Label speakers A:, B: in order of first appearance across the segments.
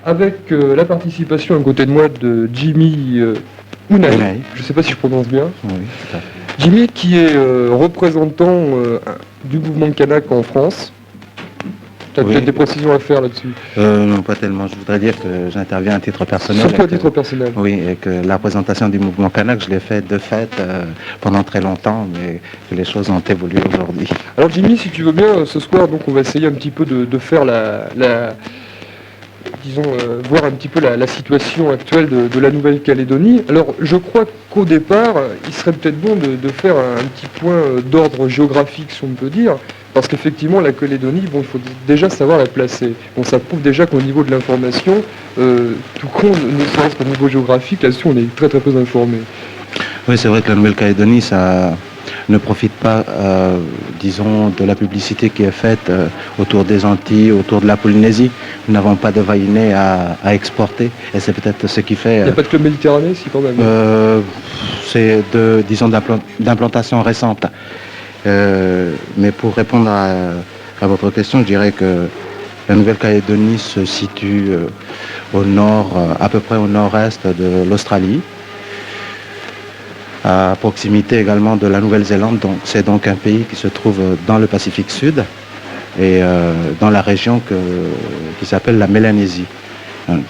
A: Avec la participation à côté de moi de Jimmy Unai,
B: Unai.
A: je ne sais pas si je prononce bien.
B: Oui, tout à fait.
A: Jimmy qui est représentant du mouvement kanak en France. Tu as
B: Oui.
A: peut-être des précisions à faire là-dessus.
B: Non, pas tellement. Je voudrais dire que j'interviens à titre personnel.
A: Surtout à titre personnel.
B: Oui, et que la présentation du mouvement kanak, je l'ai fait de fait pendant très longtemps, mais que les choses ont évolué aujourd'hui.
A: Alors Jimmy, si tu veux bien, ce soir, donc on va essayer un petit peu de faire voir un petit peu la situation actuelle de la Nouvelle-Calédonie. Alors, je crois qu'au départ, il serait peut-être bon de faire un petit point d'ordre géographique, si on peut dire, parce qu'effectivement, la Calédonie, bon, il faut déjà savoir la placer. Bon, ça prouve déjà qu'au niveau de l'information, tout compte, ne serait-ce qu'au niveau géographique, là-dessus, on est très très peu informé.
B: Oui, c'est vrai que la Nouvelle-Calédonie, ça ne profite pas, disons, de la publicité qui est faite autour des Antilles, autour de la Polynésie. Nous n'avons pas de vainé à exporter, et c'est peut-être ce qui fait...
A: Il n'y a pas de club méditerranéen, si quand même.
B: C'est disons, d'implantation récente. Mais pour répondre à votre question, je dirais que la Nouvelle-Calédonie se situe au nord, à peu près au nord-est de l'Australie, à proximité également de la Nouvelle-Zélande. Donc, c'est donc un pays qui se trouve dans le Pacifique Sud et dans la région qui s'appelle la Mélanésie. Donc,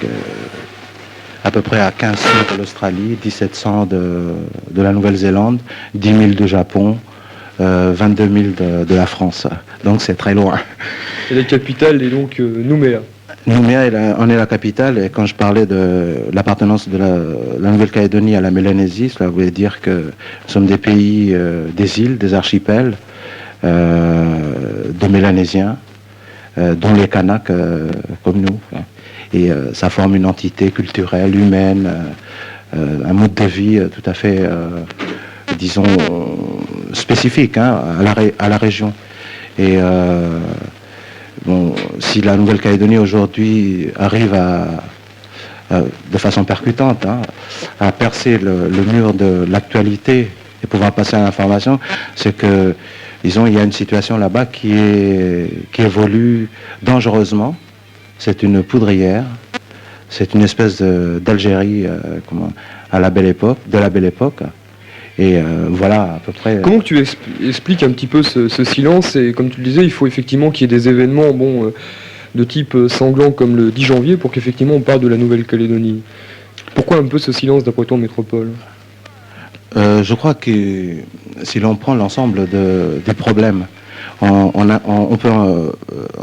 B: à peu près à 1500 de l'Australie, 1700 de la Nouvelle-Zélande, 10 000 du Japon, 22 000 de la France. Donc c'est très loin.
A: Et la capitale est donc Nouméa.
B: Nouméa en est la capitale, et quand je parlais de l'appartenance de la Nouvelle-Calédonie à la Mélanésie, cela voulait dire que nous sommes des pays, des îles, des archipels, de Mélanésiens, dont les Kanaks, comme nous. Et ça forme une entité culturelle, humaine, un mode de vie tout à fait, disons, spécifique à la région. Et bon, si la Nouvelle-Calédonie aujourd'hui arrive de façon percutante à percer le mur de l'actualité et pouvoir passer à l'information, c'est que, disons, il y a une situation là-bas qui évolue dangereusement. C'est une poudrière, c'est une espèce d'Algérie à la belle époque, de la belle époque. Et voilà à peu près.
A: Comment tu expliques un petit peu ce silence? Et comme tu le disais, il faut effectivement qu'il y ait des événements de type sanglant comme le 10 janvier pour qu'effectivement on parle de la Nouvelle-Calédonie. Pourquoi un peu ce silence d'après toi, Métropole?
B: Je crois que si l'on prend l'ensemble des problèmes, on peut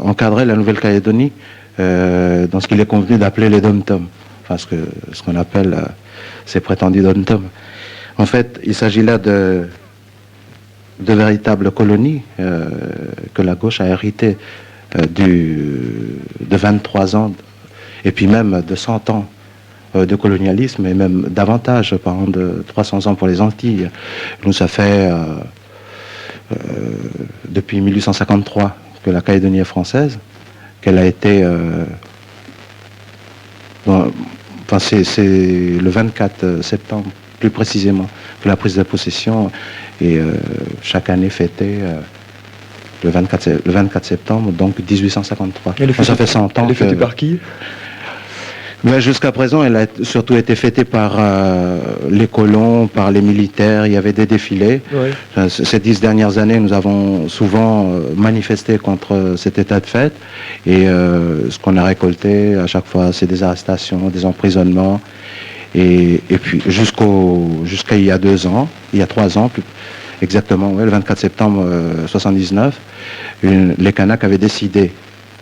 B: encadrer la Nouvelle-Calédonie dans ce qu'il est convenu d'appeler les dom-toms, enfin ce qu'on appelle ces prétendus dom-toms. En fait, il s'agit là de véritables colonies que la gauche a héritées de 23 ans et puis même de 100 ans de colonialisme, et même davantage, par exemple de 300 ans pour les Antilles. Nous, ça fait depuis 1853 que la Calédonie est française, qu'elle a été... enfin, c'est le 24 septembre, plus précisément, que la prise de possession est chaque année fêtée le 24 septembre, donc 1853. Ça fait 100 ans.
A: Elle est fêtée par qui?
B: Mais jusqu'à présent, elle a surtout été fêtée par les colons, par les militaires. Il y avait des défilés. Ouais. Ces 10 dernières années, nous avons souvent manifesté contre cet état de fait. Et ce qu'on a récolté à chaque fois, c'est des arrestations, des emprisonnements. Et puis jusqu'à il y a 2 ans, il y a 3 ans, plus exactement, ouais, le 24 septembre 79, les Kanaks avaient décidé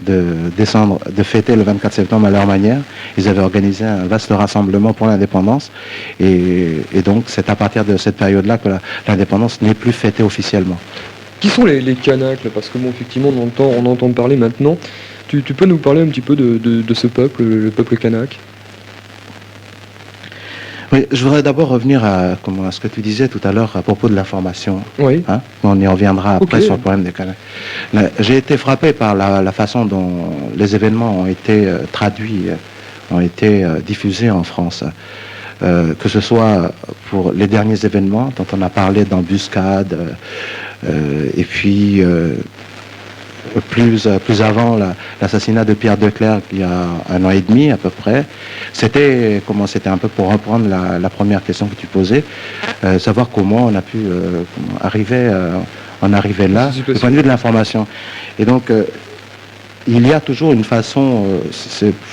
B: de fêter le 24 septembre à leur manière. Ils avaient organisé un vaste rassemblement pour l'indépendance, et donc c'est à partir de cette période-là que l'indépendance n'est plus fêtée officiellement.
A: Qui sont les Kanaks? Parce que bon, effectivement, on entend parler maintenant. Tu peux nous parler un petit peu de ce peuple, le peuple kanak?
B: Oui, je voudrais d'abord revenir à ce que tu disais tout à l'heure à propos de la formation.
A: Oui.
B: On y reviendra après,
A: okay,
B: sur le problème des Kanaks. J'ai été frappé par la façon dont les événements ont été traduits, ont été diffusés en France. Que ce soit pour les derniers événements dont on a parlé d'embuscade, et puis plus avant l'assassinat de Pierre Declercq il y a 1 an et demi à peu près. C'était un peu pour reprendre la première question que tu posais, savoir comment on a pu en arriver là, du point de vue de l'information. Et donc, il y a toujours une façon,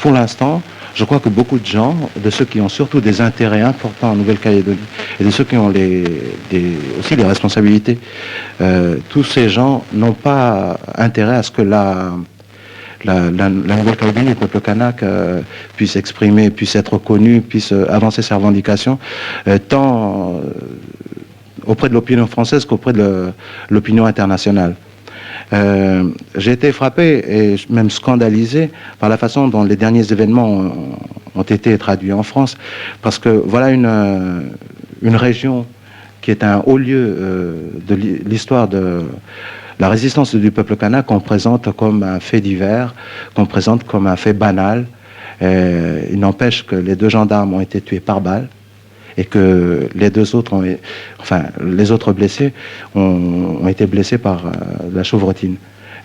B: pour l'instant, je crois que beaucoup de gens, de ceux qui ont surtout des intérêts importants en Nouvelle-Calédonie, et de ceux qui ont aussi les responsabilités, tous ces gens n'ont pas intérêt à ce que la Nouvelle-Calédonie, le peuple kanak, puisse exprimer, puisse être reconnu, puisse avancer ses revendications, tant auprès de l'opinion française qu'auprès de l'opinion internationale. J'ai été frappé et même scandalisé par la façon dont les derniers événements ont été traduits en France, parce que voilà une région qui est un haut lieu de l'histoire de la résistance du peuple kanak, qu'on présente comme un fait divers, qu'on présente comme un fait banal. Il n'empêche que les 2 gendarmes ont été tués par balle, et que les autres blessés ont été blessés par la chauvrotine.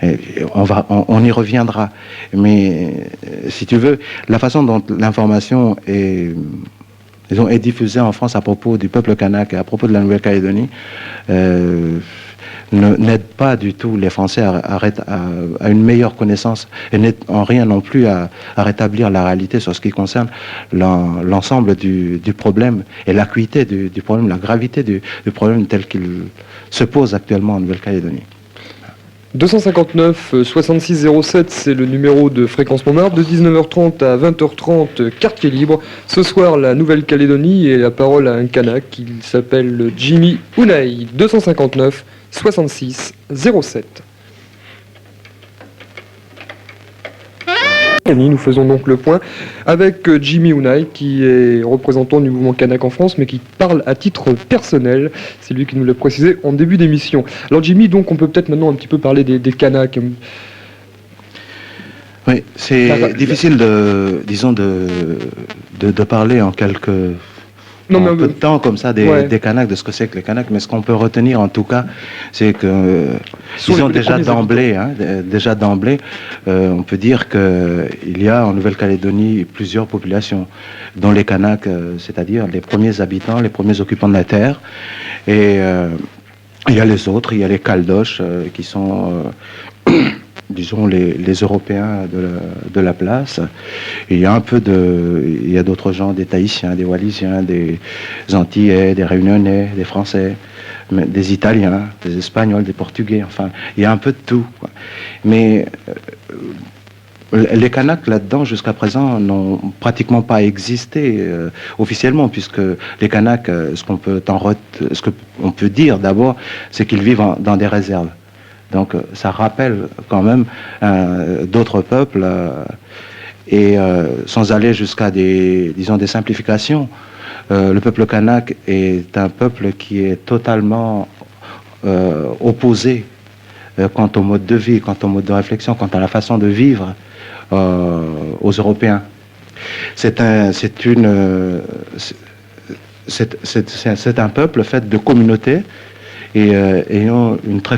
B: Et on y reviendra. Mais si tu veux, la façon dont l'information est diffusée en France à propos du peuple kanak et à propos de la Nouvelle-Calédonie n'aide pas du tout les Français à une meilleure connaissance, et n'aide en rien non plus à rétablir la réalité sur ce qui concerne l'ensemble du problème et l'acuité du problème, la gravité du problème tel qu'il se pose actuellement en Nouvelle-Calédonie.
A: 259 66 07, c'est le numéro de Fréquence Montmartre. De 19h30 à 20h30, quartier libre. Ce soir, la Nouvelle-Calédonie, et la parole à un Kanak. Il s'appelle Jimmy Unai. 259 66 07. Nous faisons donc le point avec Jimmy Unai, qui est représentant du mouvement kanak en France, mais qui parle à titre personnel. C'est lui qui nous l'a précisé en début d'émission. Alors Jimmy, donc on peut peut-être maintenant un petit peu parler des kanaks.
B: Oui, c'est difficile de parler en peu de temps comme ça des Kanaks, de ce que c'est que les Kanaks, mais ce qu'on peut retenir en tout cas, c'est que disons déjà d'emblée, on peut dire qu'il y a en Nouvelle-Calédonie plusieurs populations, dont les Kanaks, c'est-à-dire les premiers habitants, les premiers occupants de la terre, et il y a les autres, il y a les Caldoches qui sont disons les Européens de la place. Et il y a d'autres gens, des Tahitiens, des Wallisiens, des Antillais, des Réunionnais, des Français, des Italiens, des Espagnols, des Portugais, enfin, il y a un peu de tout, quoi. Mais les Kanaks là-dedans jusqu'à présent n'ont pratiquement pas existé officiellement, puisque les Kanaks, ce qu'on peut dire d'abord, c'est qu'ils vivent dans des réserves. Donc ça rappelle quand même d'autres peuples, et sans aller jusqu'à des simplifications, le peuple kanak est un peuple qui est totalement opposé quant au mode de vie, quant au mode de réflexion, quant à la façon de vivre aux Européens. C'est un peuple fait de communautés et ayant un très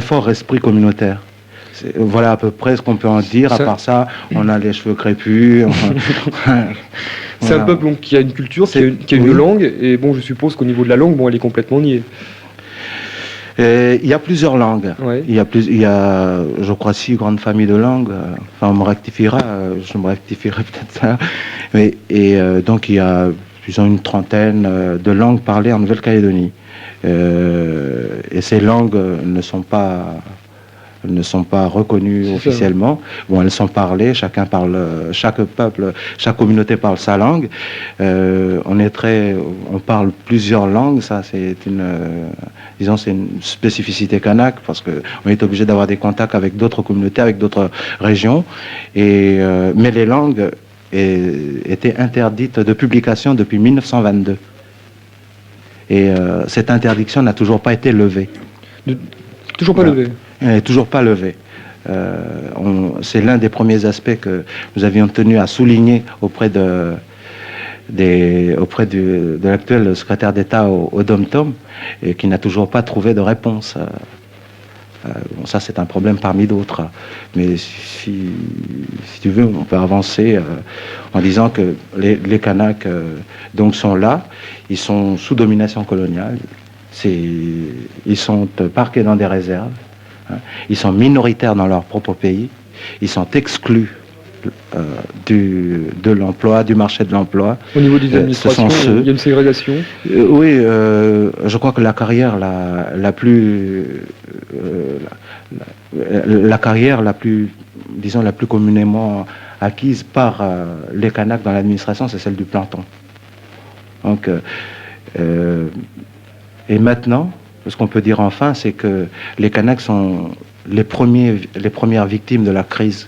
B: fort esprit communautaire. Voilà à peu près ce qu'on peut en dire. À part ça, on a les cheveux crépus.
A: C'est un peuple donc, qui a une culture, qui a une langue, et bon, je suppose qu'au niveau de la langue, elle est complètement niée.
B: Il y a plusieurs langues. Ouais. Il y a, je crois, 6 grandes familles de langues. Enfin, on me rectifiera, je me rectifierai peut-être ça. Donc, il y a, disons, une trentaine de langues parlées en Nouvelle-Calédonie. Et ces langues ne sont pas reconnues officiellement. Bon, elles sont parlées, chaque peuple, chaque communauté parle sa langue. On parle plusieurs langues, ça c'est c'est une spécificité kanak, parce qu'on est obligé d'avoir des contacts avec d'autres communautés, avec d'autres régions. Mais les langues étaient interdites de publication depuis 1922. Et cette interdiction n'a toujours pas été levée.
A: Toujours pas levée.
B: Elle n'est toujours pas levée. C'est l'un des premiers aspects que nous avions tenu à souligner auprès de l'actuel secrétaire d'État au Dom-Tom, et qui n'a toujours pas trouvé de réponse Bon, ça, c'est un problème parmi d'autres. Mais si tu veux, on peut avancer en disant que les Kanaks donc sont là, ils sont sous domination coloniale, ils sont parqués dans des réserves, hein, ils sont minoritaires dans leur propre pays, ils sont exclus de l'emploi, du marché de l'emploi.
A: Au niveau des administrations, il y a une ségrégation.
B: Oui, je crois que la carrière la plus disons, la plus communément acquise par les Kanaks dans l'administration, c'est celle du planton. Donc, et maintenant, ce qu'on peut dire enfin, c'est que les Kanaks sont les premières victimes de la crise.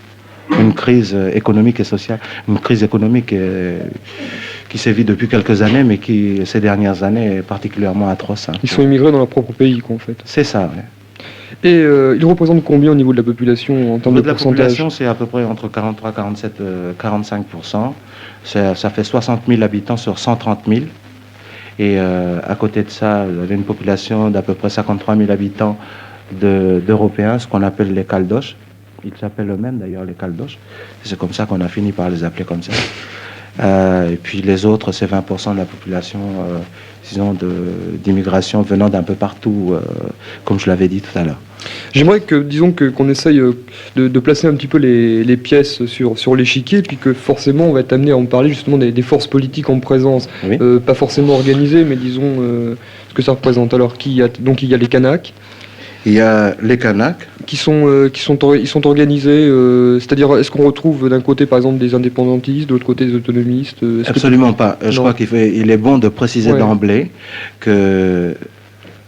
B: Une crise économique et sociale, une crise économique qui sévit depuis quelques années, mais qui, ces dernières années, est particulièrement atroce. Hein.
A: Ils sont immigrés dans leur propre pays, quoi, en fait.
B: C'est ça, oui.
A: Et ils représentent combien au niveau de la population en termes de pourcentage?
B: La population, c'est à peu près entre 43, 47, 45%. Ça fait 60 000 habitants sur 130 000. Et à côté de ça, il y avait une population d'à peu près 53 000 habitants d'Européens, ce qu'on appelle les Caldoches. Ils s'appellent eux-mêmes d'ailleurs les Caldoches. C'est comme ça qu'on a fini par les appeler comme ça. Et puis les autres, c'est 20% de la population, disons, d'immigration venant d'un peu partout, comme je l'avais dit tout à l'heure.
A: J'aimerais que, disons, qu'on essaye de placer un petit peu les pièces sur l'échiquier, puis que forcément on va être amené à en parler justement des forces politiques en présence,
B: Oui.
A: pas forcément organisées, mais disons ce que ça représente. Alors donc il y a les Kanaks.
B: Il y a les Kanaks.
A: Ils sont organisés, c'est-à-dire est-ce qu'on retrouve d'un côté par exemple des indépendantistes, de l'autre côté des autonomistes?
B: Absolument pas. Je crois qu'il est bon de préciser d'emblée que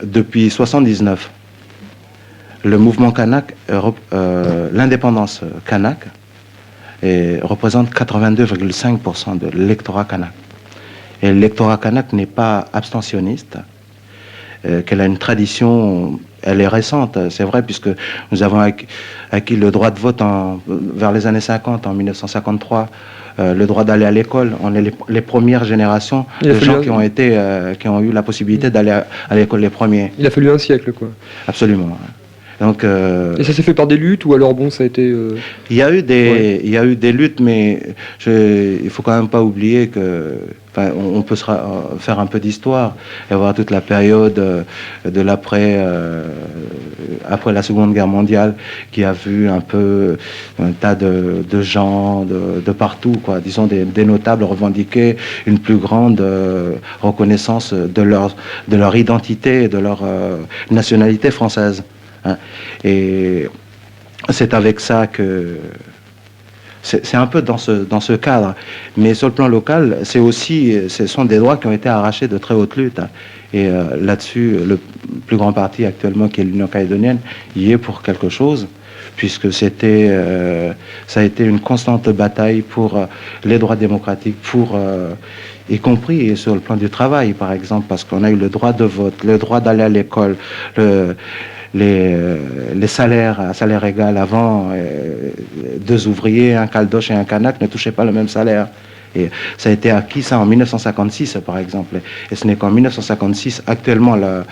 B: depuis 1979, le mouvement kanak, l'indépendance kanak, représente 82,5% de l'électorat kanak. Et l'électorat kanak n'est pas abstentionniste, qu'elle a une tradition, elle est récente, c'est vrai, puisque nous avons acquis le droit de vote vers les années 50, en 1953, le droit d'aller à l'école. On est les premières générations de gens qui ont eu la possibilité d'aller à l'école, les premiers.
A: Il a fallu un siècle, quoi.
B: Absolument. Donc,
A: et ça s'est fait par des luttes, ou alors bon, ça a été...
B: Il y a eu des luttes, mais il faut quand même pas oublier que... on peut faire un peu d'histoire et voir toute la période de l'après, après la Seconde Guerre mondiale, qui a vu un peu un tas de gens de partout, quoi. Disons des notables revendiquer une plus grande reconnaissance de leur identité et de leur nationalité française. Hein. Et c'est avec ça que... C'est un peu dans ce cadre. Mais sur le plan local, ce sont des droits qui ont été arrachés de très haute lutte. Hein. Et là-dessus, le plus grand parti actuellement, qui est l'Union calédonienne, y est pour quelque chose, puisque ça a été une constante bataille pour les droits démocratiques, y compris sur le plan du travail, par exemple, parce qu'on a eu le droit de vote, le droit d'aller à l'école, les salaires à salaire égal avant, deux ouvriers, un caldoche et un kanak ne touchaient pas le même salaire. Et ça a été acquis ça en 1956 par exemple. Et ce n'est qu'en 1956, actuellement, la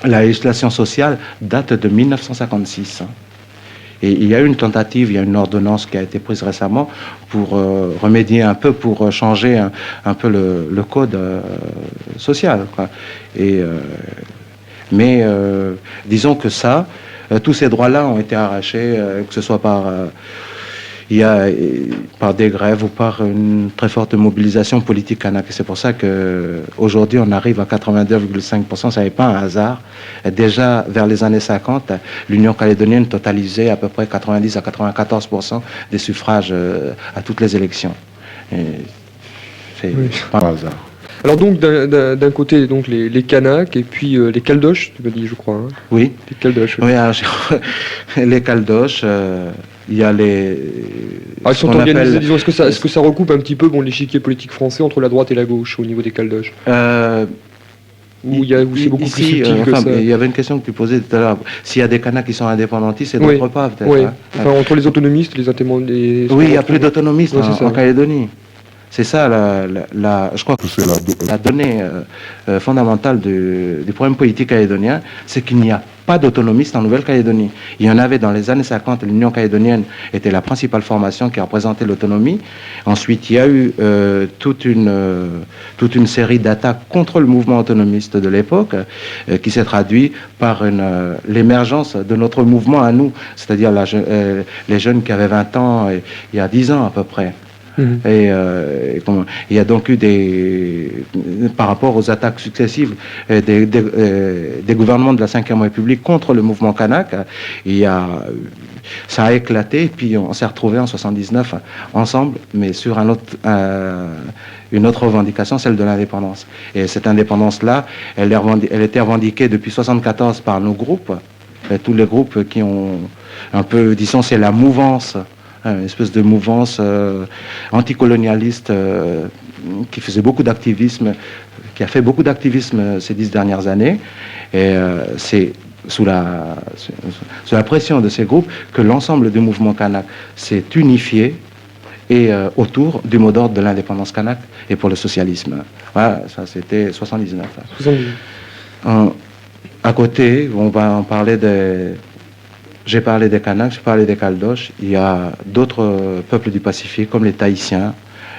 B: législation sociale date de 1956. Hein. Et il y a eu une tentative, il y a une ordonnance qui a été prise récemment pour remédier un peu, pour changer un peu le code social, quoi. Mais disons que tous ces droits-là ont été arrachés, que ce soit par des grèves ou par une très forte mobilisation politique kanak. C'est pour ça qu'aujourd'hui on arrive à 82,5%, ça n'est pas un hasard. Déjà vers les années 50, l'Union calédonienne totalisait à peu près 90 à 94% des suffrages à toutes les élections. C'est pas un hasard.
A: Alors donc d'un côté donc les Kanaks et puis les Caldoches, tu m'as dit, je crois. Hein.
B: Oui.
A: Les Caldoches.
B: Oui, alors, les Caldoches, il y a les...
A: Alors, ils sont organisés, disons, est-ce que ça recoupe un petit peu l'échiquier politique français entre la droite et la gauche au niveau des Caldoches? Où c'est beaucoup plus subtil que ça.
B: Il y avait une question que tu posais tout à l'heure. S'il y a des Kanaks qui sont indépendantistes et d'autres pas, peut-être.
A: Oui.
B: Hein.
A: Enfin, entre les autonomistes et les indépendantistes.
B: Oui, il n'y a plus d'autonomistes en Calédonie. C'est ça, je crois que c'est la donnée fondamentale du problème politique calédonien, c'est qu'il n'y a pas d'autonomistes en Nouvelle-Calédonie. Il y en avait dans les années 50, l'Union calédonienne était la principale formation qui représentait l'autonomie. Ensuite, il y a eu toute une série d'attaques contre le mouvement autonomiste de l'époque, qui s'est traduit par l'émergence de notre mouvement à nous, c'est-à-dire les jeunes qui avaient 20 ans il y a 10 ans à peu près. Et il y a donc eu par rapport aux attaques successives des gouvernements de la Ve République contre le mouvement kanak, ça a éclaté, et puis on s'est retrouvés en 79 ensemble, mais sur une autre revendication, celle de l'indépendance. Et cette indépendance-là, elle était revendiquée depuis 1974 par nos groupes, tous les groupes qui ont un peu, disons, c'est la mouvance, une espèce de mouvance anticolonialiste qui faisait beaucoup d'activisme, qui a fait beaucoup d'activisme ces 10 dernières années. Et c'est sous la pression de ces groupes que l'ensemble du mouvement kanak s'est unifié et autour du mot d'ordre de l'indépendance kanak et pour le socialisme. Voilà, ça c'était 79. À côté, on va en parler j'ai parlé des Kanaks, j'ai parlé des Caldoches. Il y a d'autres peuples du Pacifique, comme les Tahitiens,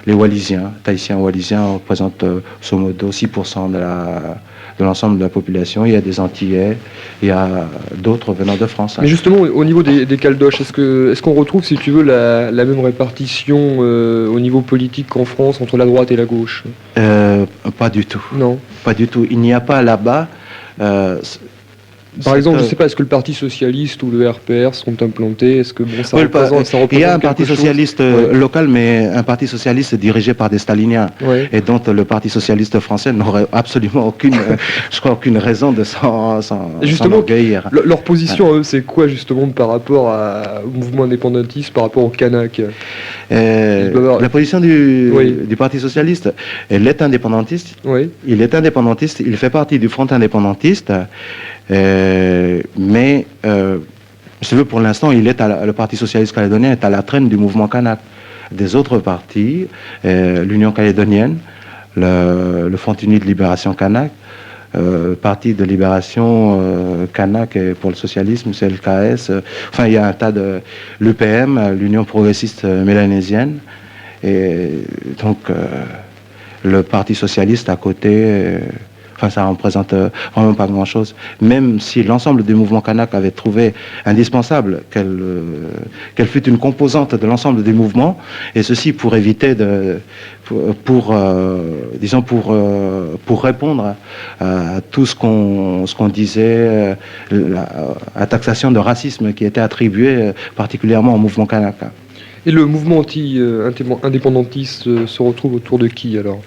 B: les Wallisiens. Tahitiens et Wallisiens représentent, grosso modo, 6% de l'ensemble de la population. Il y a des Antillais, il y a d'autres venant de France.
A: Mais justement, au niveau des Caldoches, est-ce qu'on retrouve, si tu veux, la même répartition au niveau politique qu'en France, entre la droite et la gauche?
B: Pas du tout.
A: Non.
B: Pas du tout. Il n'y a pas là-bas...
A: Par exemple, je ne sais pas, est-ce que le Parti Socialiste ou le RPR sont implantés? Est-ce que ça représente
B: il y a un Parti Socialiste local, mais un Parti Socialiste dirigé par des staliniens, et dont le Parti Socialiste français n'aurait absolument aucune raison de s'en orgueillir.
A: Leur position, à eux, c'est quoi justement par rapport au mouvement indépendantiste, par rapport au Kanak?
B: La position du Parti Socialiste, elle est indépendantiste.
A: Oui.
B: Il est indépendantiste, il fait partie du Front indépendantiste. Mais si tu veux, pour l'instant, le Parti socialiste calédonien est à la traîne du mouvement kanak. Des autres partis, l'Union calédonienne, le Front uni de libération kanak, Parti de libération kanak et pour le socialisme, c'est le KS. Enfin, il y a un tas de l'UPM, l'Union progressiste mélanésienne, et donc le Parti socialiste à côté. Enfin, ça représente vraiment pas grand-chose. Même si l'ensemble du mouvement kanak avait trouvé indispensable qu'elle fût une composante de l'ensemble du mouvement, et ceci pour éviter pour répondre à tout ce qu'on disait, la taxation de racisme qui était attribuée particulièrement au mouvement kanak.
A: Et le mouvement anti-indépendantiste se retrouve autour de qui alors?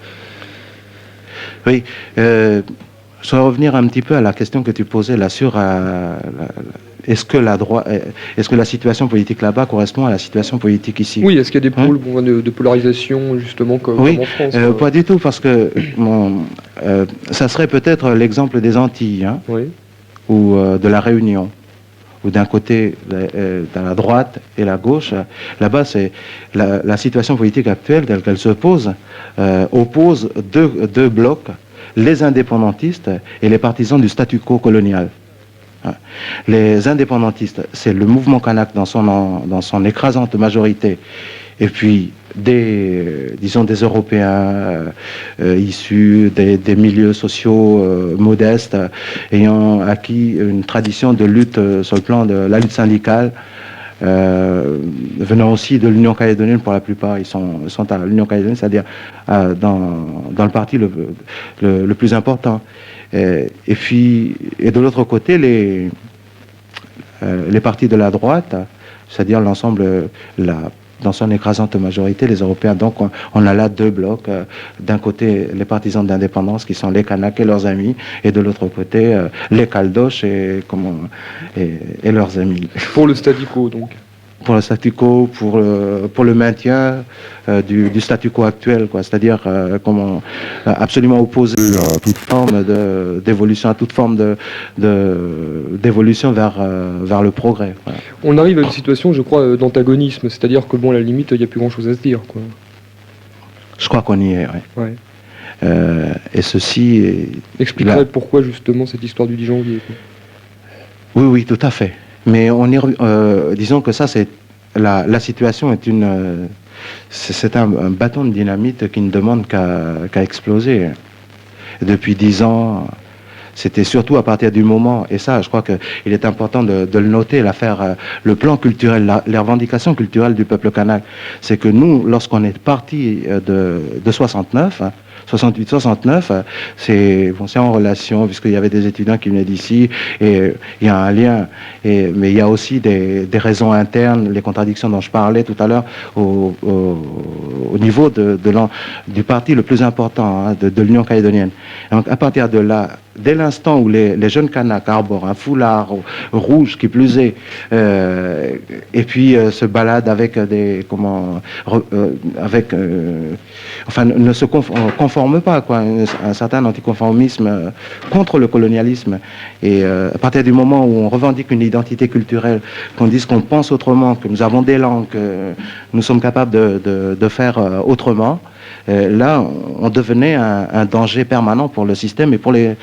B: Oui, je vais revenir un petit peu à la question que tu posais là sur est-ce que la situation politique là-bas correspond à la situation politique ici?
A: Oui, est-ce qu'il y a des pôles de polarisation justement comme en France?
B: Pas du tout, parce que ça serait peut-être l'exemple des Antilles, ou de la Réunion, où d'un côté, dans la droite et la gauche, là-bas, c'est la situation politique actuelle, telle qu'elle se pose, oppose deux blocs, les indépendantistes et les partisans du statu quo colonial. Les indépendantistes, c'est le mouvement kanak dans son écrasante majorité, et puis des Européens issus des milieux sociaux modestes, ayant acquis une tradition de lutte sur le plan de la lutte syndicale, venant aussi de l'Union calédonienne pour la plupart. Ils sont à l'Union calédonienne, c'est-à-dire dans le parti le plus important. Et de l'autre côté, les partis de la droite, c'est-à-dire l'ensemble, dans son écrasante majorité, les Européens. Donc on a là deux blocs. D'un côté, les partisans d'indépendance, qui sont les Kanaks et leurs amis, et de l'autre côté, les Caldoches et leurs amis.
A: Pour le statu quo, donc.
B: Pour le statu quo, pour le maintien du statu quo actuel, quoi. C'est-à-dire absolument opposé à toute forme d'évolution, à toute forme d'évolution vers le progrès. Voilà.
A: On arrive à une situation, je crois, d'antagonisme, c'est-à-dire que à la limite, il n'y a plus grand-chose à se dire, quoi.
B: Je crois qu'on y est, oui.
A: Ouais.
B: Et ceci...
A: Expliquerait pourquoi justement cette histoire du 10 janvier. Quoi.
B: Oui, oui, tout à fait. Mais disons que ça, c'est la situation est c'est un bâton de dynamite qui ne demande qu'à exploser. Depuis 10 ans, c'était surtout à partir du moment, et ça, je crois qu'il est important de le noter, le plan culturel, les revendications culturelles du peuple kanak. C'est que nous, lorsqu'on est parti de 69, 68-69, c'est en relation, puisqu'il y avait des étudiants qui venaient d'ici, et il y a un lien, mais il y a aussi des raisons internes, les contradictions dont je parlais tout à l'heure, au niveau du parti le plus important, hein, de l'Union calédonienne. Donc à partir de là, dès l'instant où les jeunes Kanaks arborent un foulard rouge qui plus est, et puis se baladent avec enfin ne se conforment pas, quoi, un certain anticonformisme contre le colonialisme. Et à partir du moment où on revendique une identité culturelle, qu'on dise qu'on pense autrement, que nous avons des langues, que nous sommes capables de faire autrement, là, on devenait un danger permanent pour le système et pour les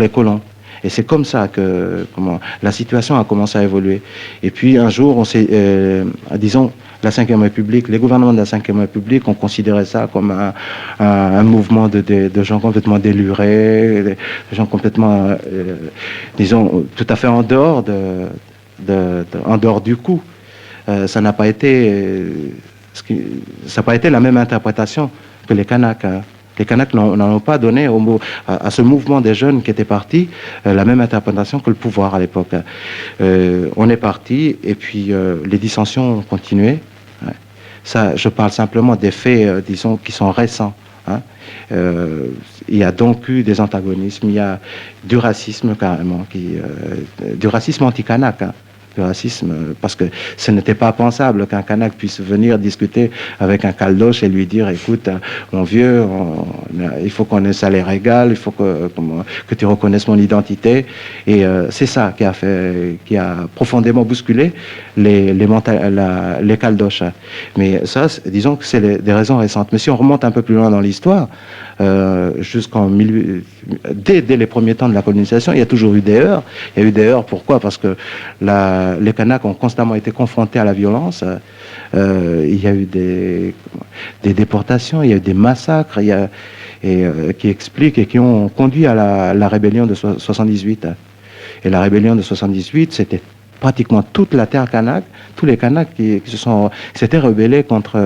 B: colons. Et c'est comme ça que la situation a commencé à évoluer. Et puis un jour, on s'est, disons, la Ve République, les gouvernements de la Ve République ont considéré ça comme un mouvement de gens complètement délurés, de gens complètement, disons, tout à fait en dehors en dehors du coup. Ça n'a pas été la même interprétation que les Kanaks. Les Kanaks n'en ont pas donné à ce mouvement des jeunes qui étaient partis la même interprétation que le pouvoir à l'époque. On est parti et puis les dissensions ont continué. Ouais. Ça, je parle simplement des faits, disons, qui sont récents. Hein. Il y a donc eu des antagonismes, il y a du racisme carrément, du racisme anti-Kanak. Hein. Le racisme, parce que ce n'était pas pensable qu'un Kanak puisse venir discuter avec un Caldoche et lui dire, écoute, mon vieux, il faut qu'on ait un salaire égal, il faut que tu reconnaisses mon identité. Et c'est ça qui a profondément bousculé les Caldoches. Mais ça, disons que c'est des raisons récentes. Mais si on remonte un peu plus loin dans l'histoire, dès les premiers temps de la colonisation, il y a toujours eu des heurts. Il y a eu des heurts, pourquoi? Parce que les Kanaks ont constamment été confrontés à la violence. Il y a eu des déportations, il y a eu des massacres, qui expliquent et qui ont conduit à la rébellion de 78. Et la rébellion de 78, c'était pratiquement toute la terre kanak, tous les Kanaks qui s'étaient rebellés contre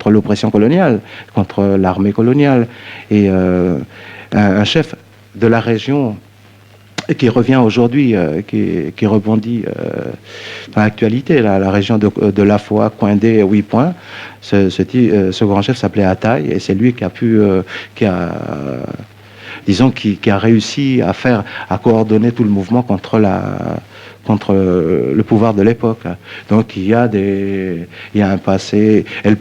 B: l'oppression coloniale, contre l'armée coloniale. Et un chef de la région qui revient aujourd'hui, qui rebondit dans l'actualité, la région de Lafoa, Coindé, Huipoint, ce grand chef s'appelait Ataï, et c'est lui qui a réussi à coordonner tout le mouvement contre le pouvoir de l'époque. Donc il y a un passé, et le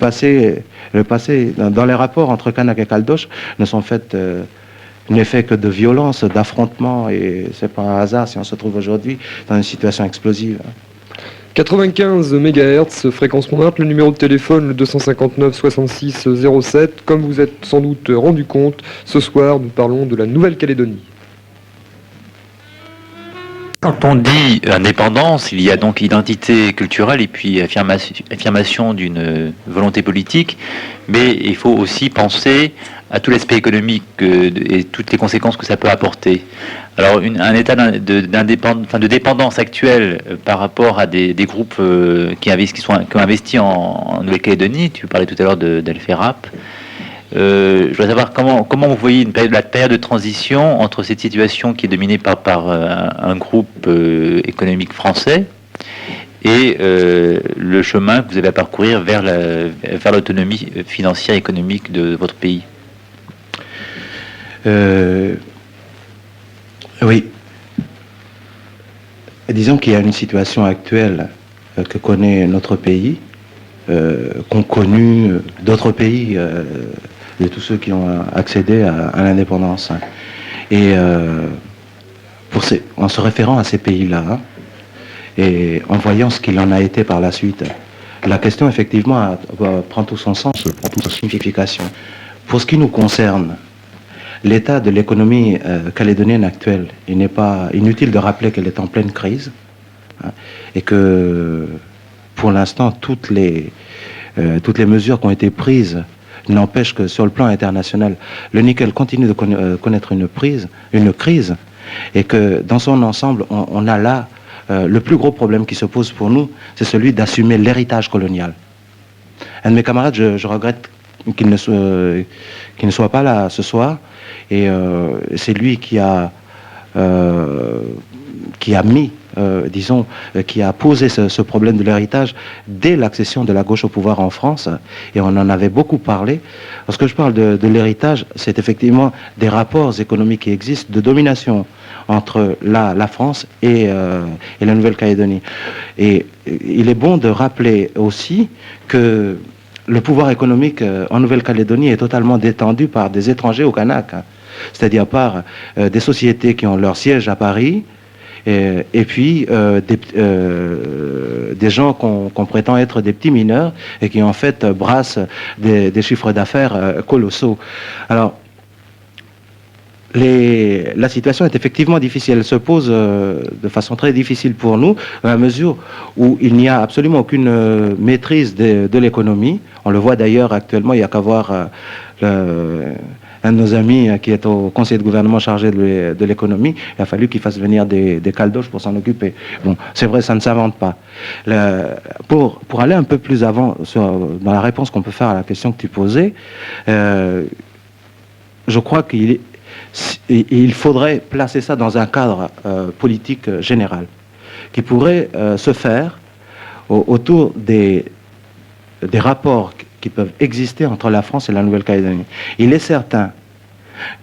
B: passé dans les rapports entre Kanak et Caldoche ne sont faits n'est fait que de violence, d'affrontement, et c'est pas un hasard si on se trouve aujourd'hui dans une situation explosive.
A: 95 MHz, fréquence moindre, le numéro de téléphone le 259 66 07. Comme vous êtes sans doute rendu compte, ce soir nous parlons de la Nouvelle-Calédonie.
C: Quand on dit indépendance, il y a donc identité culturelle et puis affirmation d'une volonté politique, mais il faut aussi penser à tout l'aspect économique et toutes les conséquences que ça peut apporter. Alors un état de dépendance actuelle par rapport à des groupes qui ont investi en Nouvelle-Calédonie, tu parlais tout à l'heure d'El-Ferrap. Je voudrais savoir comment vous voyez la période de transition entre cette situation qui est dominée par un groupe économique français et le chemin que vous avez à parcourir vers l'autonomie financière et économique de votre pays.
B: Oui. Disons qu'il y a une situation actuelle que connaît notre pays, qu'ont connu d'autres pays, de tous ceux qui ont accédé à l'indépendance. Et en se référant à ces pays-là, et en voyant ce qu'il en a été par la suite, la question, effectivement, prend tout son sens, prend toute sa signification. Pour ce qui nous concerne, l'état de l'économie calédonienne actuelle, il n'est pas inutile de rappeler qu'elle est en pleine crise, hein, et que, pour l'instant, toutes les mesures qui ont été prises n'empêchent que, sur le plan international, le nickel continue de connaître une crise, et que, dans son ensemble, on a là le plus gros problème qui se pose pour nous, c'est celui d'assumer l'héritage colonial. Un de mes camarades, je regrette qu'il ne soit pas là ce soir, et c'est lui qui a mis, qui a posé ce problème de l'héritage dès l'accession de la gauche au pouvoir en France, et on en avait beaucoup parlé. Lorsque je parle de l'héritage, c'est effectivement des rapports économiques qui existent, de domination entre la France et la Nouvelle-Calédonie. Et il est bon de rappeler aussi que le pouvoir économique en Nouvelle-Calédonie est totalement détendu par des étrangers au Kanak, hein. C'est-à-dire par des sociétés qui ont leur siège à Paris, et puis des gens qu'on prétend être des petits mineurs et qui en fait brassent des chiffres d'affaires colossaux. Alors, la situation est effectivement difficile. Elle se pose de façon très difficile pour nous, à la mesure où il n'y a absolument aucune maîtrise de l'économie. On le voit d'ailleurs actuellement, il n'y a qu'à voir un de nos amis qui est au conseil de gouvernement chargé de l'économie. Il a fallu qu'il fasse venir des caldoches pour s'en occuper. Bon, c'est vrai, ça ne s'invente pas. Pour aller un peu plus avant dans la réponse qu'on peut faire à la question que tu posais, je crois qu'il faudrait placer ça dans un cadre politique général qui pourrait se faire autour des rapports qui peuvent exister entre la France et la Nouvelle-Calédonie. Il est certain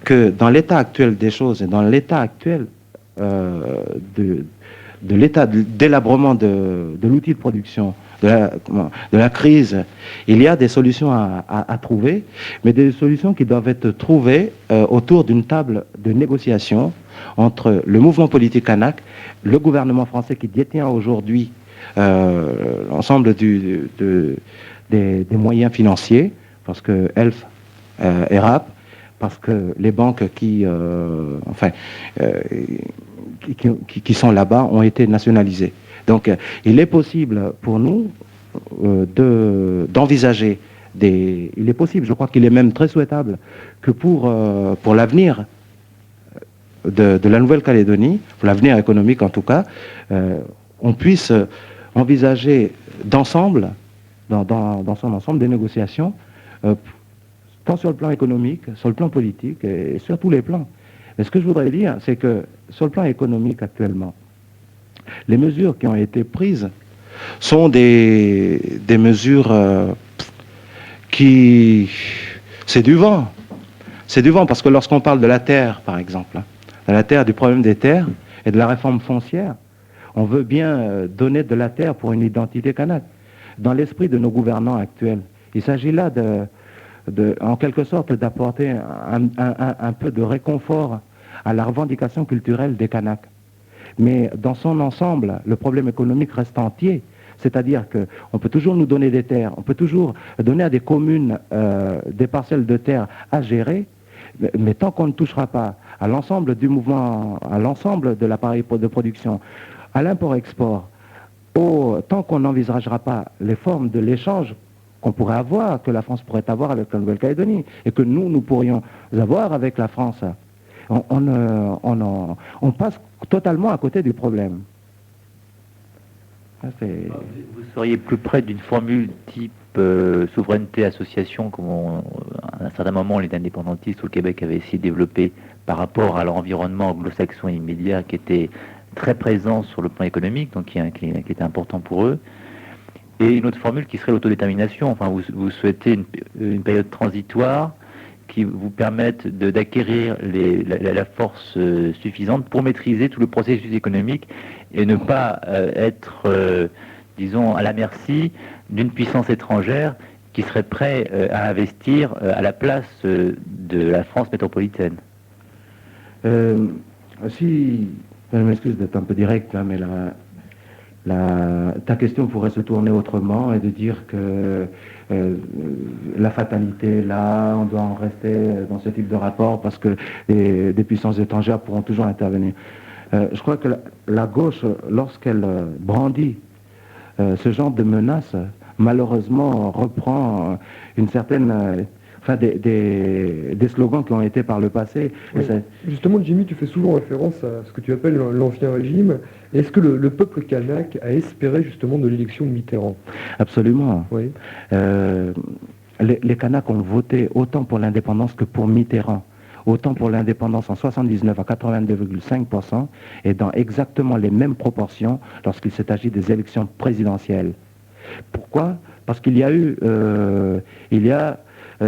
B: que dans l'état actuel des choses et dans l'état actuel de l'état d'élabrement de l'outil de production, de la crise, il y a des solutions à trouver, mais des solutions qui doivent être trouvées autour d'une table de négociation entre le mouvement politique kanak, le gouvernement français qui détient aujourd'hui l'ensemble des moyens financiers, parce que ELF, ERAP, parce que les banques qui sont là-bas ont été nationalisées. Donc, il est possible pour nous d'envisager il est possible, je crois qu'il est même très souhaitable que pour l'avenir de la Nouvelle-Calédonie, pour l'avenir économique en tout cas, on puisse envisager d'ensemble, dans son ensemble, des négociations, tant sur le plan économique, sur le plan politique et sur tous les plans. Mais ce que je voudrais dire, c'est que sur le plan économique actuellement, les mesures qui ont été prises sont des mesures qui... C'est du vent. C'est du vent parce que lorsqu'on parle de la terre, par exemple, de la terre, du problème des terres et de la réforme foncière, on veut bien donner de la terre pour une identité kanak. Dans l'esprit de nos gouvernants actuels, il s'agit là en quelque sorte d'apporter un peu de réconfort à la revendication culturelle des Kanaks. Mais dans son ensemble, le problème économique reste entier. C'est-à-dire qu'on peut toujours nous donner des terres, on peut toujours donner à des communes des parcelles de terre à gérer, mais tant qu'on ne touchera pas à l'ensemble du mouvement, à l'ensemble de l'appareil de production, à l'import-export, tant qu'on n'envisagera pas les formes de l'échange qu'on pourrait avoir, que la France pourrait avoir avec la Nouvelle-Calédonie, et que nous pourrions avoir avec la France, on passe totalement à côté du problème.
C: Vous seriez plus près d'une formule type souveraineté association, comme à un certain moment les indépendantistes au Québec avaient essayé de développer par rapport à leur environnement anglo-saxon immédiat qui était très présent sur le plan économique, donc qui était important pour eux. Et une autre formule qui serait l'autodétermination. Enfin, vous souhaitez une période transitoire qui vous permette d'acquérir la force suffisante pour maîtriser tout le processus économique et ne pas être, disons, à la merci d'une puissance étrangère qui serait prête à investir à la place de la France métropolitaine.
B: Si, je m'excuse d'être un peu direct, hein, mais Ta question pourrait se tourner autrement et de dire que la fatalité est là, on doit en rester dans ce type de rapport parce que des puissances étrangères pourront toujours intervenir. Je crois que la gauche, lorsqu'elle brandit ce genre de menaces, malheureusement reprend une certaine... des slogans qui ont été par le passé.
A: Oui. Justement, Jimmy, tu fais souvent référence à ce que tu appelles l'ancien régime. Est-ce que le peuple kanak a espéré justement de l'élection de Mitterrand?
B: Absolument.
A: Oui.
B: Les Kanaks ont voté autant pour l'indépendance que pour Mitterrand. Autant pour l'indépendance en 79 à 82,5% et dans exactement les mêmes proportions lorsqu'il s'est agi des élections présidentielles. Pourquoi? Parce qu'il y a eu...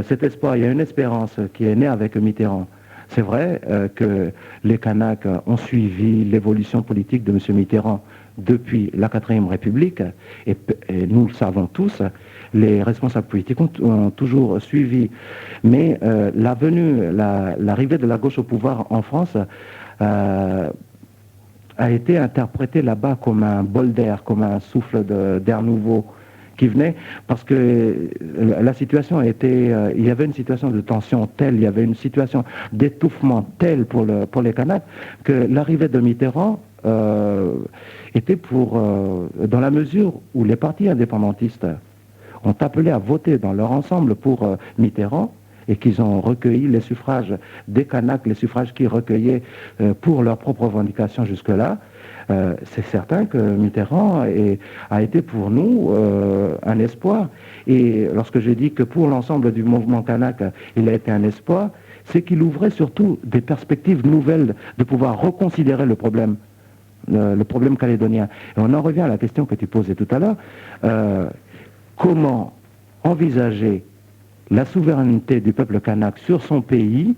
B: cet espoir, il y a une espérance qui est née avec Mitterrand. C'est vrai que les Kanaks ont suivi l'évolution politique de M. Mitterrand depuis la 4e République, et nous le savons tous, les responsables politiques ont toujours suivi. Mais l'arrivée de la gauche au pouvoir en France a été interprétée là-bas comme un bol d'air, comme un souffle d'air nouveau qui venait, parce que la situation était, il y avait une situation de tension telle, il y avait une situation d'étouffement telle pour les Kanaks, que l'arrivée de Mitterrand était dans la mesure où les partis indépendantistes ont appelé à voter dans leur ensemble pour Mitterrand, et qu'ils ont recueilli les suffrages des Kanaks, les suffrages qu'ils recueillaient pour leurs propres revendications jusque-là, c'est certain que Mitterrand a été pour nous un espoir. Et lorsque je dis que pour l'ensemble du mouvement kanak, il a été un espoir, c'est qu'il ouvrait surtout des perspectives nouvelles de pouvoir reconsidérer le problème calédonien. Et on en revient à la question que tu posais tout à l'heure. Comment envisager la souveraineté du peuple kanak sur son pays?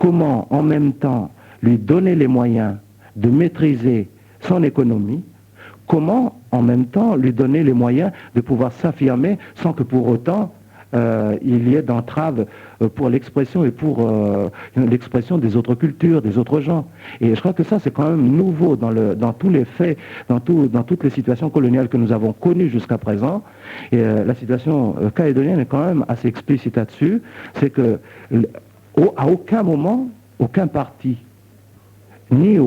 B: Comment en même temps lui donner les moyens de maîtriser son économie? Comment en même temps lui donner les moyens de pouvoir s'affirmer sans que pour autant il y ait d'entraves pour l'expression et pour l'expression des autres cultures, des autres gens. Et je crois que ça c'est quand même nouveau dans tous les faits, dans toutes les situations coloniales que nous avons connues jusqu'à présent. Et la situation calédonienne est quand même assez explicite là-dessus. C'est que à aucun moment, aucun parti, ni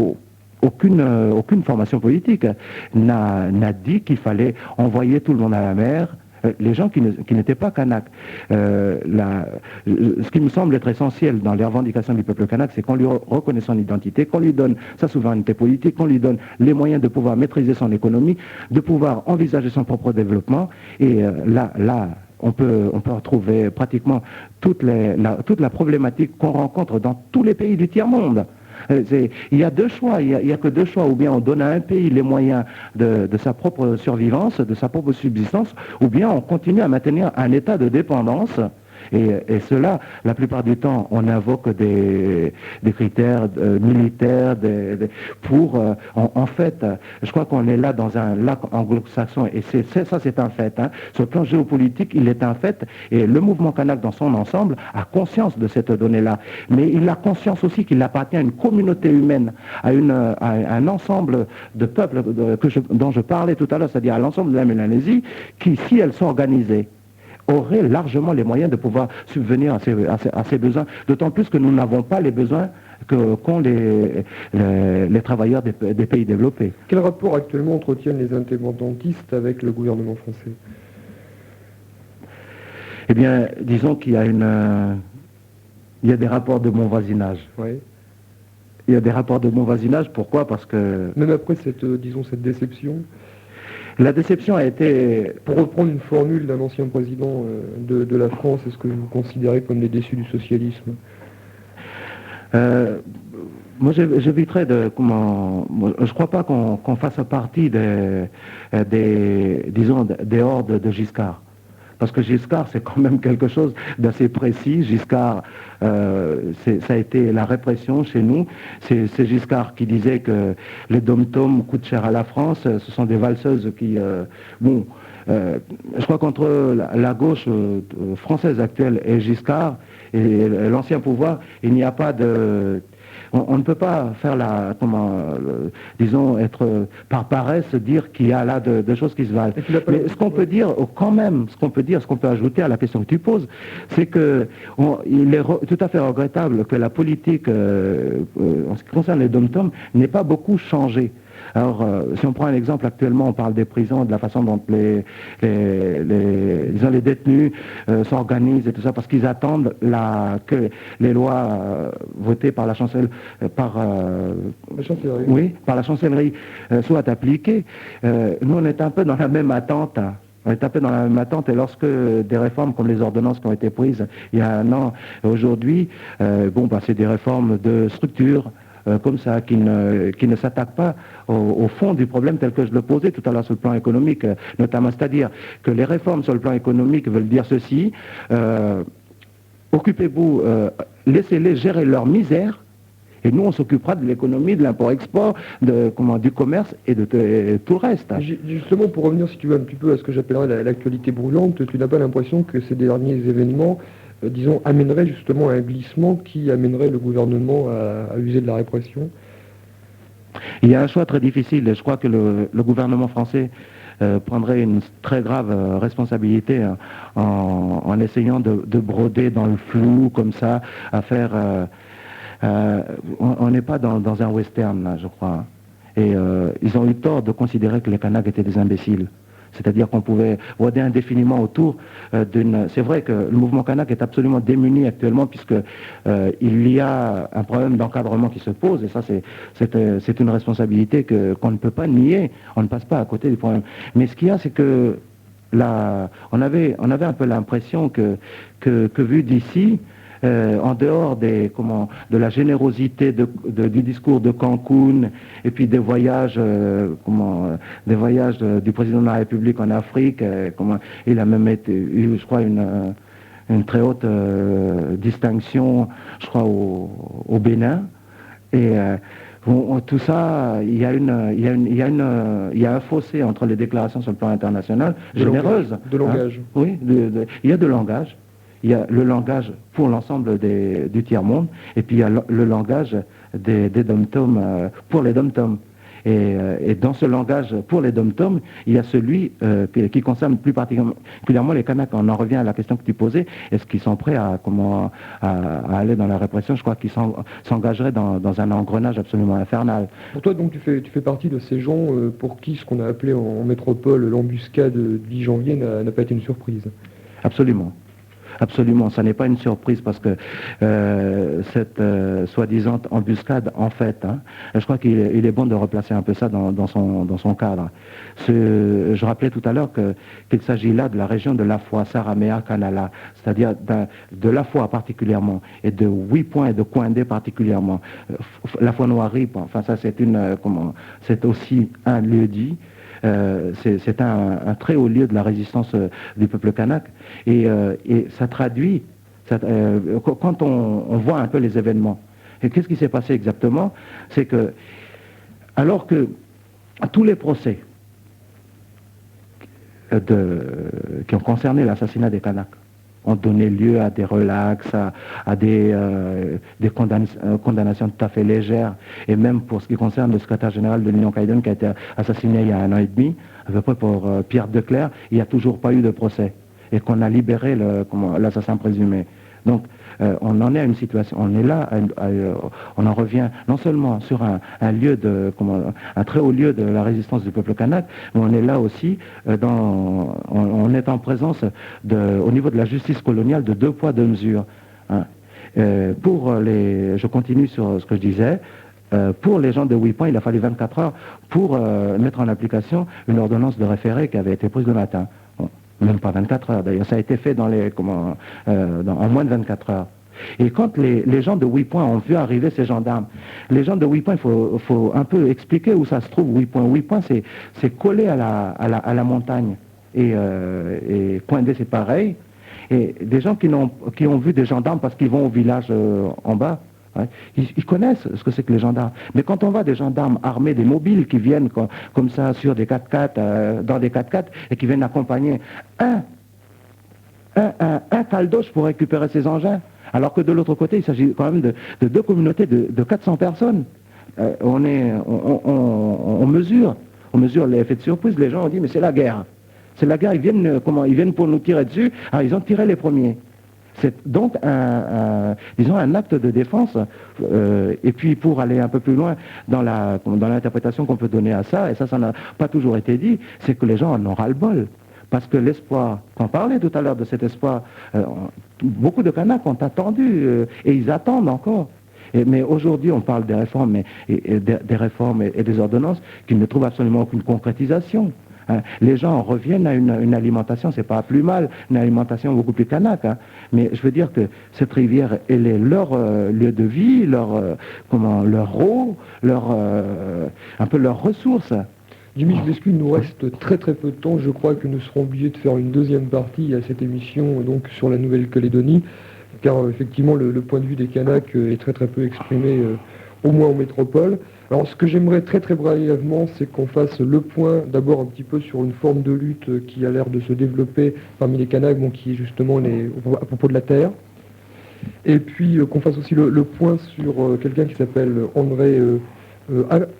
B: aucune formation politique n'a dit qu'il fallait envoyer tout le monde à la mer. Les gens qui n'étaient pas Kanak. Ce qui me semble être essentiel dans les revendications du peuple kanak, c'est qu'on lui reconnaisse son identité, qu'on lui donne sa souveraineté politique, qu'on lui donne les moyens de pouvoir maîtriser son économie, de pouvoir envisager son propre développement. Et là, on peut retrouver pratiquement toute la problématique qu'on rencontre dans tous les pays du tiers-monde. Il y a deux choix, il y a que deux choix, ou bien on donne à un pays les moyens de sa propre survivance, de sa propre subsistance, ou bien on continue à maintenir un état de dépendance. Et cela, la plupart du temps, on invoque des critères militaires en fait, je crois qu'on est là dans un lac anglo-saxon, et ça c'est un fait. Hein. Sur le plan géopolitique, il est un fait, et le mouvement kanak dans son ensemble a conscience de cette donnée-là. Mais il a conscience aussi qu'il appartient à une communauté humaine, à un ensemble de peuples dont je parlais tout à l'heure, c'est-à-dire à l'ensemble de la Mélanésie, qui, si elles sont organisées, aurait largement les moyens de pouvoir subvenir à ces besoins, d'autant plus que nous n'avons pas les besoins qu'ont les travailleurs des pays développés.
A: Quel rapport actuellement entretiennent les indépendantistes avec le gouvernement français?
B: Eh bien, disons qu'il y a des rapports de bon voisinage.
A: Oui.
B: Il y a des rapports de bon voisinage, pourquoi? Parce que...
A: Même après cette déception.
B: La déception a été...
A: Pour reprendre une formule d'un ancien président de la France, est-ce que vous considérez comme les déçus du socialisme?
B: Moi, j'éviterais de... Je ne crois pas qu'on fasse partie des hordes de Giscard. Parce que Giscard, c'est quand même quelque chose d'assez précis. Giscard, ça a été la répression chez nous. C'est Giscard qui disait que les dom-toms coûtent cher à la France. Ce sont des valseuses qui... je crois qu'entre la gauche française actuelle et Giscard, et l'ancien pouvoir, il n'y a pas de... on ne peut pas faire disons, être par paresse, dire qu'il y a là de choses qui se valent. Mais ce qu'on peut dire, quand même, ce qu'on peut ajouter à la question que tu poses, c'est que il est tout à fait regrettable que la politique, en ce qui concerne les dom-toms, n'ait pas beaucoup changé. Alors, si on prend un exemple, actuellement, on parle des prisons, de la façon dont les détenus s'organisent et tout ça, parce qu'ils attendent que les lois votées par la chancellerie, par la chancellerie soient appliquées. Nous, on est un peu dans la même attente. On est un peu dans la même attente, et lorsque des réformes comme les ordonnances qui ont été prises il y a un an, aujourd'hui, c'est des réformes de structure, comme ça, qui ne s'attaquent pas au fond du problème tel que je le posais tout à l'heure sur le plan économique, notamment, c'est-à-dire que les réformes sur le plan économique veulent dire ceci, occupez-vous, laissez-les gérer leur misère, et nous on s'occupera de l'économie, de l'import-export, du commerce et de tout le reste.
A: Justement, pour revenir, si tu veux, un petit peu à ce que j'appellerais l'actualité brûlante, tu n'as pas l'impression que ces derniers événements amènerait justement à un glissement qui amènerait le gouvernement à user de la répression?
B: Il y a un choix très difficile, et je crois que le gouvernement français prendrait une très grave responsabilité en essayant de broder dans le flou, comme ça, à faire... on n'est pas dans un western, là, je crois. Et ils ont eu tort de considérer que les Kanaks étaient des imbéciles. C'est-à-dire qu'on pouvait rôder indéfiniment autour d'une... C'est vrai que le mouvement kanak est absolument démuni actuellement, puisque il y a un problème d'encadrement qui se pose, et ça c'est une responsabilité qu'on ne peut pas nier. On ne passe pas à côté du problème. Mais ce qu'il y a, c'est que là, on avait un peu l'impression que vu d'ici, en dehors de la générosité du discours de Cancun et puis des voyages, du président de la République en Afrique, il a même eu, je crois, une très haute distinction, je crois, au Bénin. Et tout ça, il y a un fossé entre les déclarations sur le plan international, généreuses.
A: De langage.
B: Hein, oui, il y a de langage. Il y a le langage pour l'ensemble du tiers-monde, et puis il y a le langage des dom-toms pour les dom-toms. Et dans ce langage pour les dom-toms, il y a celui qui concerne plus particulièrement les Kanaks. On en revient à la question que tu posais. Est-ce qu'ils sont prêts à aller dans la répression? Je crois qu'ils s'engageraient dans un engrenage absolument infernal.
A: Pour toi, donc, tu fais partie de ces gens pour qui ce qu'on a appelé en métropole l'embuscade du 10 janvier n'a pas été une surprise?
B: Absolument. Absolument, ça n'est pas une surprise, parce que cette soi-disant embuscade, en fait, je crois qu'il est bon de replacer un peu ça dans son cadre. Je rappelais tout à l'heure qu'il s'agit là de la région de Lafua, Saramea, Kanala, c'est-à-dire de Lafua particulièrement, et de Huipoint et de Koindé particulièrement. Lafua-Noiri, enfin ça c'est aussi un lieu-dit. C'est un très haut lieu de la résistance du peuple kanak, et ça traduit, quand on voit un peu les événements. Et qu'est-ce qui s'est passé exactement? C'est que, alors que tous les procès qui ont concerné l'assassinat des Kanaks ont donné lieu à des relax, à des condamnations tout à fait légères, et même pour ce qui concerne le secrétaire général de l'Union Caïdone qui a été assassiné il y a 1 an et demi, à peu près pour Pierre Declercq, il n'y a toujours pas eu de procès, et qu'on a libéré l'assassin présumé. Donc on en est à une situation, on est là, on en revient non seulement sur un lieu un très haut lieu de la résistance du peuple kanak, mais on est là aussi on est en présence au niveau de la justice coloniale de 2 poids 2 mesures. Je continue sur ce que je disais. Pour les gens de Huipoint, il a fallu 24 heures pour mettre en application une ordonnance de référé qui avait été prise le matin. Même pas 24 heures, d'ailleurs, ça a été fait en moins de 24 heures. Et quand les gens de Huipoint ont vu arriver ces gendarmes, les gens de Huipoint, il faut un peu expliquer où ça se trouve, Huipoint. Huipoint, c'est collé à la montagne. Et Koindé, c'est pareil. Et des gens qui ont vu des gendarmes parce qu'ils vont au village en bas, ils connaissent ce que c'est que les gendarmes. Mais quand on voit des gendarmes armés, des mobiles qui viennent comme ça sur des 4x4, dans des 4x4, et qui viennent accompagner un caldoche pour récupérer ses engins, Alors que de l'autre côté, il s'agit quand même de deux communautés de 400 personnes. On mesure l'effet de surprise. Les gens ont dit, mais c'est la guerre. C'est la guerre, ils viennent pour nous tirer dessus. Alors ils ont tiré les premiers. C'est donc disons un acte de défense. Et puis pour aller un peu plus loin dans l'interprétation qu'on peut donner à ça, et ça n'a pas toujours été dit, c'est que les gens en ont ras-le-bol. Parce que l'espoir, qu'on parlait tout à l'heure de cet espoir, beaucoup de Kanaks ont attendu, et ils attendent encore. Mais aujourd'hui, on parle des réformes, des réformes et des ordonnances qui ne trouvent absolument aucune concrétisation. Hein. Les gens reviennent à une alimentation, c'est pas plus mal, une alimentation beaucoup plus kanak. Hein. Mais je veux dire que cette rivière, elle est leur lieu de vie, leur eau, un peu leurs ressources.
A: Jimmy, je m'excuse, il nous reste très très peu de temps. Je crois que nous serons obligés de faire une deuxième partie à cette émission donc sur la Nouvelle-Calédonie, car effectivement le point de vue des Kanaks est très très peu exprimé, au moins en métropole. Alors ce que j'aimerais très très brièvement, c'est qu'on fasse le point d'abord un petit peu sur une forme de lutte qui a l'air de se développer parmi les Kanaks, bon, qui est justement à propos de la terre. Et puis qu'on fasse aussi le point sur quelqu'un qui s'appelle André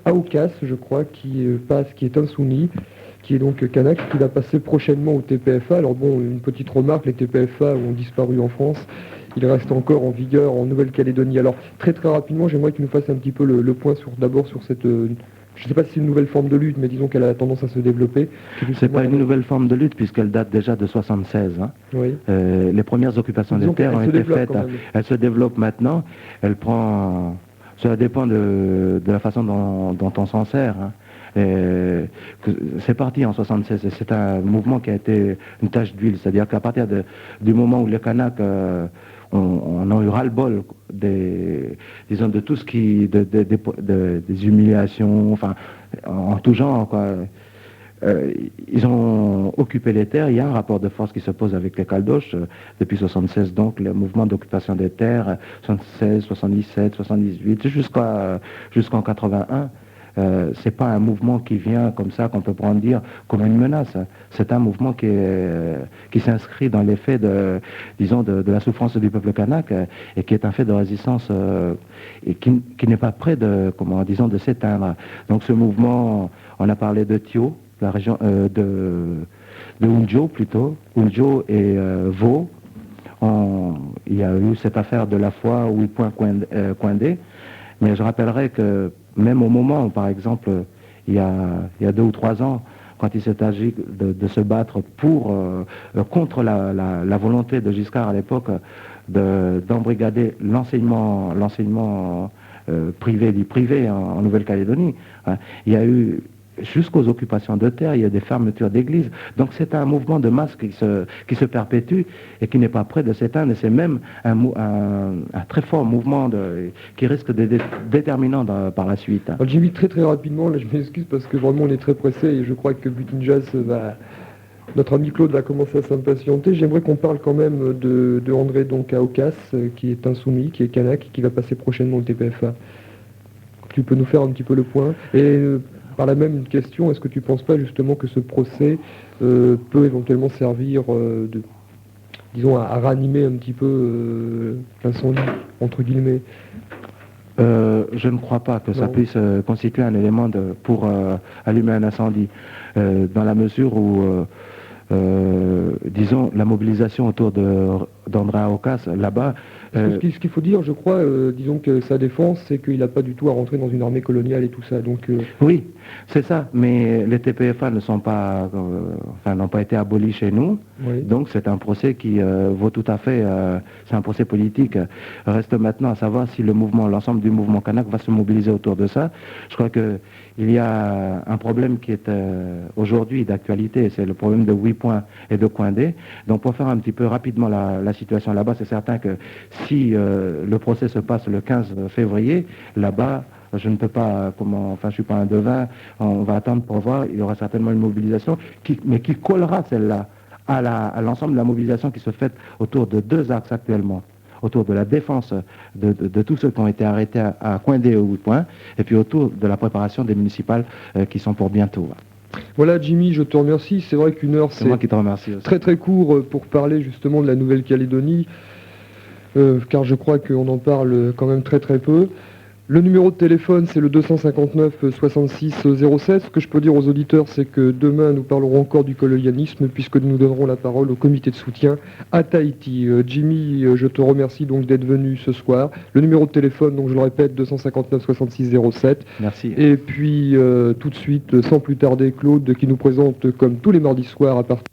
A: Aokas, je crois, qui est un Sunni, qui est donc kanak, qui va passer prochainement au TPFA. Alors bon, une petite remarque, les TPFA ont disparu en France, il reste encore en vigueur en Nouvelle-Calédonie. Alors très très rapidement, j'aimerais qu'il nous fasse un petit peu le point d'abord sur cette... je ne sais pas si c'est une nouvelle forme de lutte, mais disons qu'elle a tendance à se développer.
B: C'est pas une nouvelle forme de lutte puisqu'elle date déjà de 76. Hein.
A: Oui.
B: Les premières occupations des terres ont été faites. Elle se développe maintenant. Elle prend... Cela dépend de la façon dont on s'en sert. Hein. C'est parti en 76 et c'est un mouvement qui a été une tache d'huile. C'est-à-dire qu'à partir du moment où les Kanaks on a eu ras-le-bol de tout ce qui... des humiliations, enfin, en tout genre, quoi. Ils ont occupé les terres. Il y a un rapport de force qui se pose avec les Caldoches depuis 76, donc le mouvement d'occupation des terres, 76, 77, 78, jusqu'en 81. C'est pas un mouvement qui vient comme ça, qu'on peut prendre dire comme une menace. C'est un mouvement qui s'inscrit dans les faits de la souffrance du peuple kanak et qui est un fait de résistance et qui n'est pas prêt de s'éteindre. Donc ce mouvement, on a parlé de Thio, la région de Unjo plutôt, Unjo et Vaud. Il y a eu cette affaire de la foi ou point Coindé, mais je rappellerai que même au moment où, par exemple, il y a 2 ou 3 ans, quand il s'est agi de se battre contre la volonté de Giscard à l'époque d'embrigader l'enseignement privé en Nouvelle-Calédonie, hein, il y a eu jusqu'aux occupations de terre, il y a des fermetures d'églises. Donc c'est un mouvement de masse qui se perpétue et qui n'est pas prêt de s'éteindre. Et c'est même un très fort mouvement qui risque d'être déterminant par la suite.
A: Alors j'ai vu très très rapidement, là je m'excuse parce que vraiment on est très pressé et je crois que Butin Jazz notre ami Claude va commencer à s'impatienter. J'aimerais qu'on parle quand même de André donc Aokas, qui est un soumis, qui est kanak et qui va passer prochainement au TPFA. Tu peux nous faire un petit peu le point et par la même question, est-ce que tu ne penses pas justement que ce procès peut éventuellement servir à ranimer un petit peu l'incendie, entre guillemets?
B: Je ne crois pas que ça puisse constituer un élément pour allumer un incendie, dans la mesure où, la mobilisation autour d'André Aokas, là-bas...
A: Ce qu'il faut dire, je crois, disons que sa défense, c'est qu'il n'a pas du tout à rentrer dans une armée coloniale et tout ça. Donc,
B: oui, c'est ça, mais les TPFA n'ont pas été abolis chez nous, oui. Donc c'est un procès qui vaut tout à fait, c'est un procès politique. Reste maintenant à savoir si l'ensemble du mouvement kanak va se mobiliser autour de ça. Je crois qu'il y a un problème qui est aujourd'hui d'actualité, c'est le problème de 8 points et de Coindé. Donc pour faire un petit peu rapidement la situation là-bas, c'est certain que si le procès se passe le 15 février, là-bas, je ne peux pas, je suis pas un devin, on va attendre pour voir, il y aura certainement une mobilisation, mais qui collera celle-là à l'ensemble de la mobilisation qui se fait autour de 2 axes actuellement, autour de la défense de tous ceux qui ont été arrêtés à Coindé au 8 points, et puis autour de la préparation des municipales qui sont pour bientôt.
A: Voilà Jimmy, je te remercie, c'est vrai qu'une heure c'est
B: moi qui te remercie aussi.
A: Très très court pour parler justement de la Nouvelle-Calédonie. car je crois qu'on en parle quand même très très peu. Le numéro de téléphone, c'est le 259 66 07. Ce que je peux dire aux auditeurs, c'est que demain, nous parlerons encore du colonialisme, puisque nous donnerons la parole au comité de soutien à Tahiti. Jimmy, je te remercie donc d'être venu ce soir. Le numéro de téléphone, donc je le répète, 259 66 07.
B: Merci.
A: Et puis, tout de suite, sans plus tarder, Claude, qui nous présente, comme tous les mardis soirs, à partir